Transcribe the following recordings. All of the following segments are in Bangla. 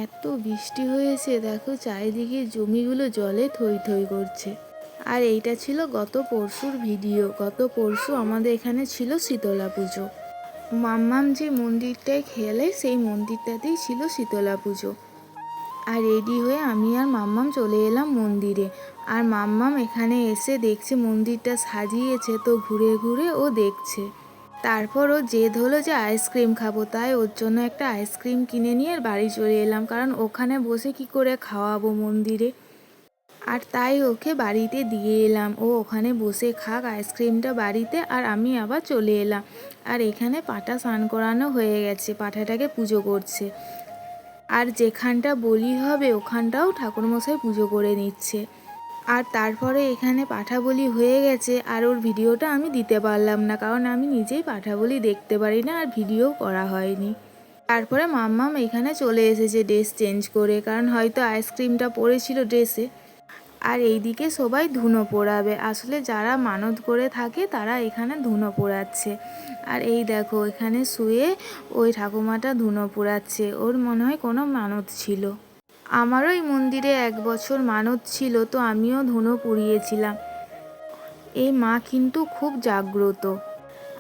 এত বৃষ্টি হয়েছে, দেখো চারিদিকে জমিগুলো জলে থই থই করছে। আর এইটা ছিল গত পরশুর ভিডিও। গত পরশু আমাদের এখানে ছিল শীতলা পুজো। মাম্মাম যে মন্দিরটায় খেলে সেই মন্দিরটাতেই ছিল শীতলা পুজো। আর রেডি হয়ে আমি আর মাম্মাম চলে এলাম মন্দিরে। আর মাম্মাম এখানে এসে দেখছে মন্দিরটা সাজিয়েছে, তো ঘুরে ঘুরে ও দেখছে। তারপর ও জেদ হলো যে আইসক্রিম খাবো, তাই ওর জন্য একটা আইসক্রিম কিনে নিয়ে বাড়ি চলে এলাম, কারণ ওখানে বসে কি করে খাওয়াবো মন্দিরে। আর তাই ওকে বাড়িতে দিয়ে এলাম, ও ওখানে বসে খাক আইসক্রিমটা বাড়িতে, আর আমি আবার চলে এলাম। আর এখানে পাঁঠা স্নান করানো হয়ে গেছে, পাঁঠাটাকে পুজো করছে। আর যেখানটা বলি হবে ওখানটাও ঠাকুরমশাই পুজো করে নিচ্ছে। আর তারপরে এখানে পাঁঠা বলি হয়ে গেছে, আর ওর ভিডিওটা আমি দিতে পারলাম না, কারণ আমি নিজেই পাঁঠা বলি দেখতে পারি না, আর ভিডিও করা হয়নি। তারপরে মাম্মাম এখানে চলে এসেছে ড্রেস চেঞ্জ করে, কারণ হয়তো আইসক্রিমটা পড়েছিল ড্রেসে। আর এইদিকে সবাই ধুনো পোড়াবে, আসলে যারা মানত করে থাকে তারা এখানে ধুনো পোড়াচ্ছে। আর এই দেখো এখানে শুয়ে ওই ঠাকুমাটা ধুনো পোড়াচ্ছে, ওর মনে হয় কোনো মানত ছিল। আমারও এই মন্দিরে 1 বছর মানত ছিল, তো আমিও ধুনো পুড়িয়েছিলাম। এই মা কিন্তু খুব জাগ্রত।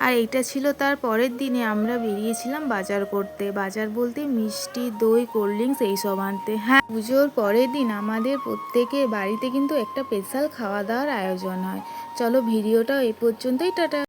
আর এইটা ছিল তার পরের দিনে আমরা বেরিয়েছিলাম বাজার করতে, বাজার বলতে মিষ্টি, দই, কোল্ড ড্রিঙ্কস এইসব আনতে। হ্যাঁ, পুজোর পরের দিন আমাদের প্রত্যেকের বাড়িতে কিন্তু একটা স্পেশাল খাওয়া দাওয়ার আয়োজন হয়। চলো ভিডিওটা এই পর্যন্তই, টাটা।